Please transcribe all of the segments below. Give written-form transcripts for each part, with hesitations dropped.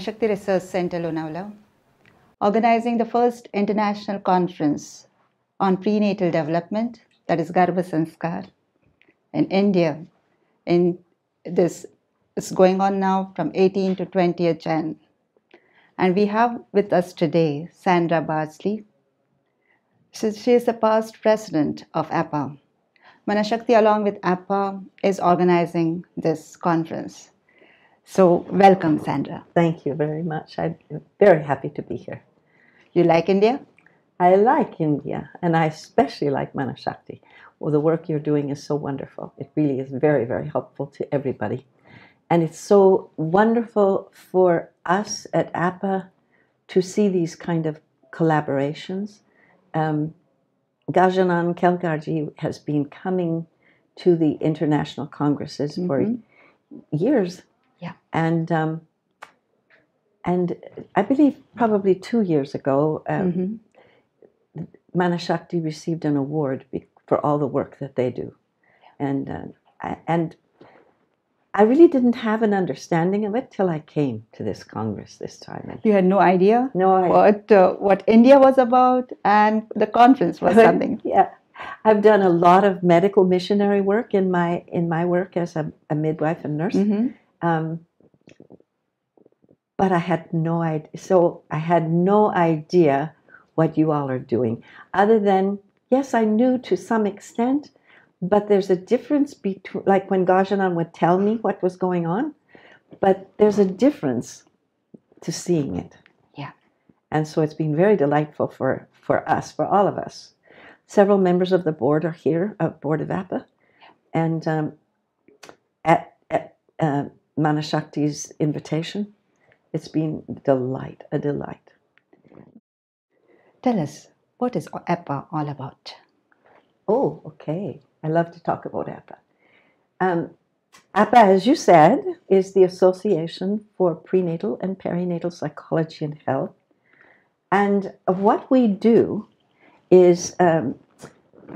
Manashakti Research Center, Lonavala, organizing the first international conference on prenatal development, that is Garbha Sanskar, in India. In this is going on now from 18 to 20th Jan. And we have with us today Sandra Bardsley. She is the past president of APA. Manashakti, along with APA, is organizing this conference. So welcome, Sandra. Thank you very much. I'm very happy to be here. You like India? I like India, and I especially like Manashakti. Well, the work you're doing is so wonderful. It really is very, very helpful to everybody. And it's so wonderful for us at APA to see these kind of collaborations. Gajanan Kelgarji has been coming to the international congresses for years. Yeah. And I believe probably 2 years ago, Manashakti received an award for all the work that they do. And I really didn't have an understanding of it till I came to this Congress this time. And you had no idea what India was about, and the conference was something. Yeah. I've done a lot of medical missionary work in my work as a midwife and nurse. But I had no idea. So I had no idea what you all are doing. Other than, yes, I knew to some extent, but there's a difference between, like when Gajanan would tell me what was going on, but there's a difference to seeing it. Yeah. And so it's been very delightful for us, for all of us. Several members of the board are here, board of APA, and at Manashakti's invitation, it's been a delight. Tell us, what is APA all about? Oh, okay. I love to talk about APA. APA, as you said, is the Association for Prenatal and Perinatal Psychology and Health. And what we do is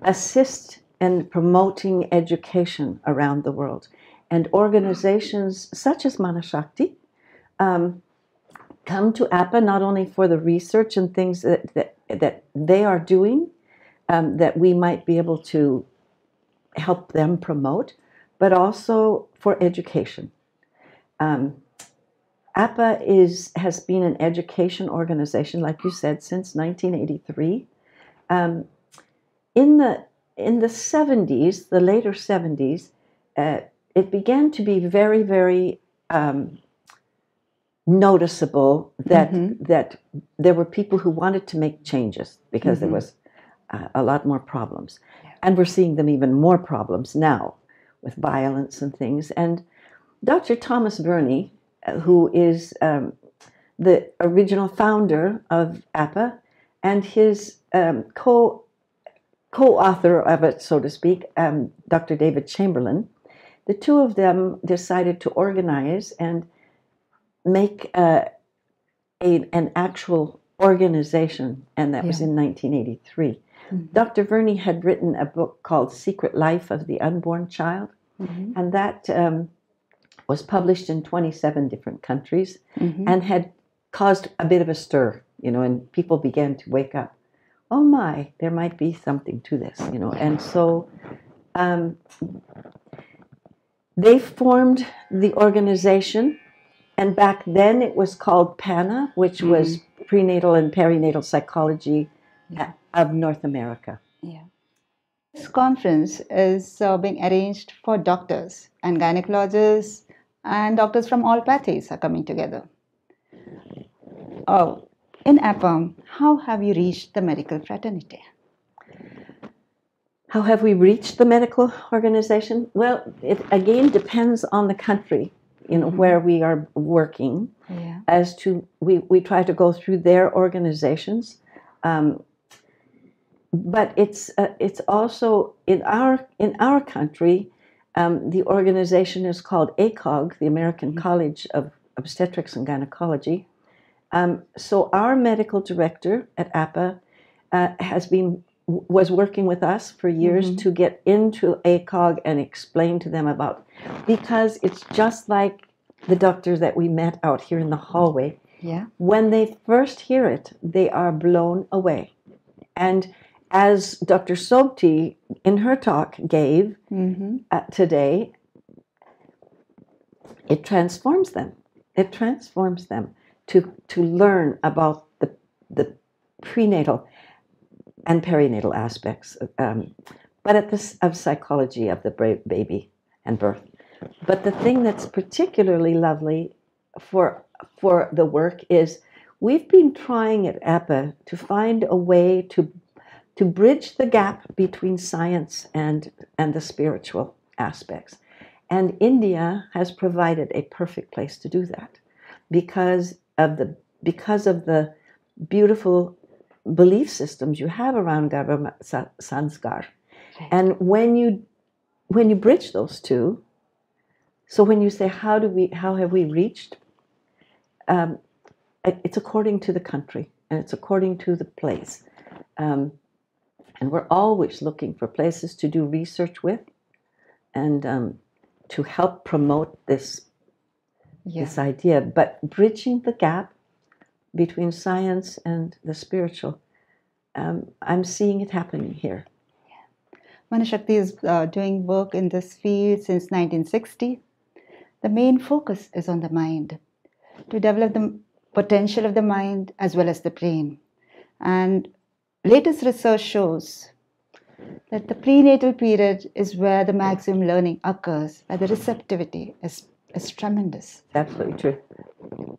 assist in promoting education around the world. And organizations such as Manashakti come to APA not only for the research and things that they are doing, that we might be able to help them promote, but also for education. APA has been an education organization, like you said, since 1983. In the 70s, the later 70s, it began to be very, very noticeable that there were people who wanted to make changes because there was a lot more problems. Yeah. And we're seeing them even more problems now with violence and things. And Dr. Thomas Verney, who is the original founder of APA, and his co-author of it, so to speak, Dr. David Chamberlain, the two of them decided to organize and make an actual organization, and that was in 1983. Dr. Verney had written a book called Secret Life of the Unborn Child, and that was published in 27 different countries and had caused a bit of a stir, and people began to wake up. Oh my, there might be something to this, and so they formed the organization, and back then it was called PANA, which was Prenatal and Perinatal Psychology of North America. Yeah. This conference is being arranged for doctors and gynecologists, and doctors from all pathies are coming together. In APA, how have you reached the medical fraternity? How have we reached the medical organization? Well, it again depends on the country, where we are working. Yeah. As to we try to go through their organizations, but it's also in our country. The organization is called ACOG, the American College of Obstetrics and Gynecology. So our medical director at APA was working with us for years to get into ACOG and explain to them about, because it's just like the doctors that we met out here in the hallway, Yeah. when they first hear it, they are blown away. And as Dr. Sobti in her talk gave today, it transforms them. It transforms them to learn about the prenatal and perinatal aspects, but of psychology of the baby and birth. But the thing that's particularly lovely for the work is we've been trying at APA to find a way to bridge the gap between science and the spiritual aspects. And India has provided a perfect place to do that because of the beautiful belief systems you have around Garbha Sanskar. Right. And when you bridge those two, so when you say how have we reached, it's according to the country and it's according to the place, and we're always looking for places to do research with, and to help promote this idea, but bridging the gap between science and the spiritual. I'm seeing it happening here. Manashakti is doing work in this field since 1960. The main focus is on the mind, to develop the potential of the mind as well as the brain. And latest research shows that the prenatal period is where the maximum learning occurs, where the receptivity is tremendous. Absolutely true.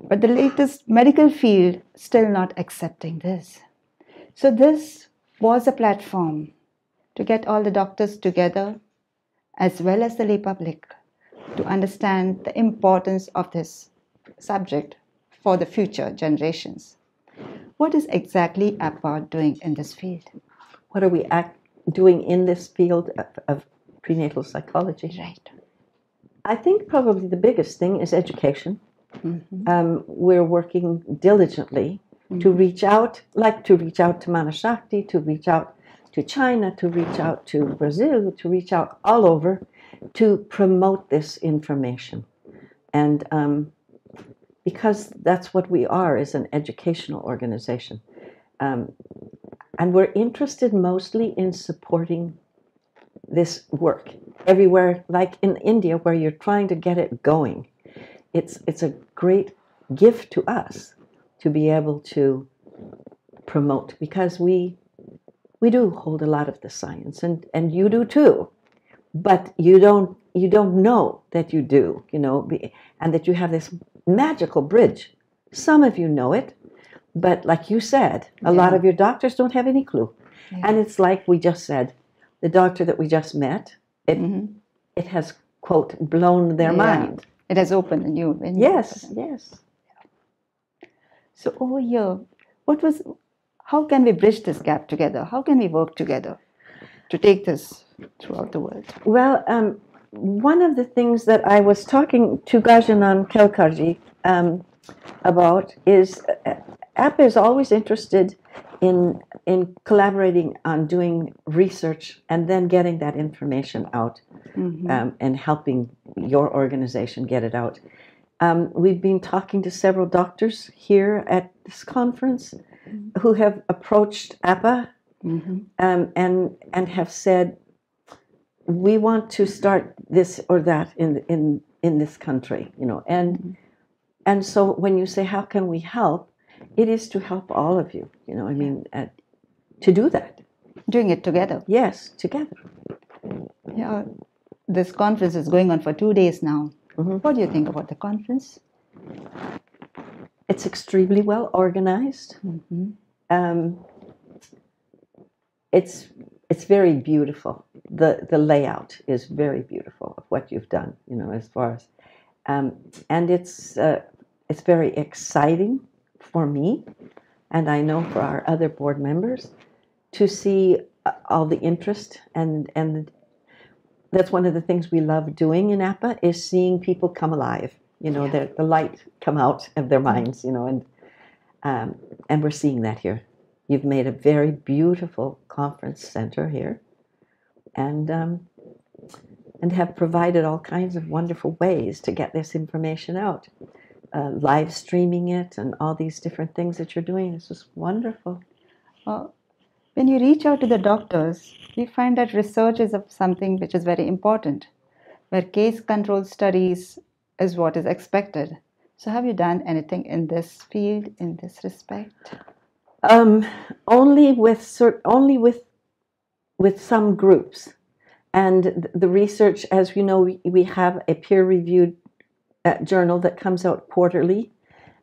But the latest medical field still not accepting this. So this was a platform to get all the doctors together as well as the lay public to understand the importance of this subject for the future generations. What is exactly APA doing in this field? What are we doing in this field of prenatal psychology? Right. I think probably the biggest thing is education. We're working diligently to reach out, to Manashakti, to reach out to China, to reach out to Brazil, to reach out all over to promote this information. And because that's what we are, is an educational organization. And we're interested mostly in supporting this work everywhere, like in India, where you're trying to get it going. It's a great gift to us to be able to promote, because we do hold a lot of the science, and you do too, but you don't know that you do, and that you have this magical bridge. Some of you know it, but like you said, a lot of your doctors don't have any clue. And it's like we just said, the doctor that we just met, it has, quote, blown their mind. It has opened a new window. Yes. So over here, how can we bridge this gap together? How can we work together to take this throughout the world? Well, one of the things that I was talking to Gajanan Kelkarji about is APA is always interested in collaborating on doing research and then getting that information out, and helping your organization get it out. We've been talking to several doctors here at this conference who have approached APA and have said, we want to start this or that in this country, and so when you say how can we help, it is to help all of you, to do that. Doing it together. Yes, together. Yeah, this conference is going on for 2 days now. What do you think about the conference? It's extremely well organized. It's very beautiful. The layout is very beautiful of what you've done, as far as, and it's very exciting for me, and I know for our other board members, to see all the interest, and that's one of the things we love doing in APA, is seeing people come alive. The light come out of their minds, and we're seeing that here. You've made a very beautiful conference center here, and and have provided all kinds of wonderful ways to get this information out. Live streaming it and all these different things that you're doing. It's just wonderful. When you reach out to the doctors, we find that research is something which is very important, where case control studies is what is expected. So have you done anything in this field, in this respect? Only with some groups. And the research, as you know, we have a peer-reviewed journal that comes out quarterly,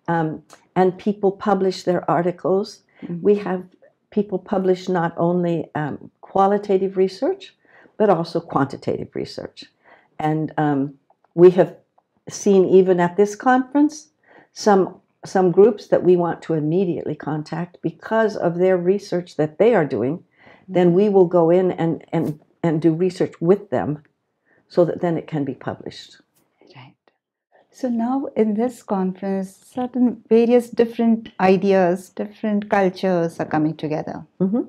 and people publish their articles. Mm-hmm. We have people publish not only qualitative research, but also quantitative research. And we have seen, even at this conference, some groups that we want to immediately contact because of their research that they are doing. Then we will go in and do research with them so that then it can be published. Right. So now in this conference, certain various different ideas, different cultures are coming together. Mm-hmm.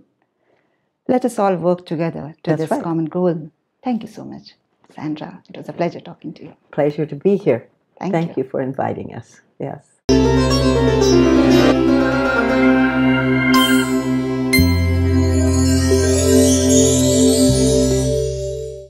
Let us all work together to this common goal. Thank you so much, Sandra. It was a pleasure talking to you. Pleasure to be here. Thank you for inviting us. Yes.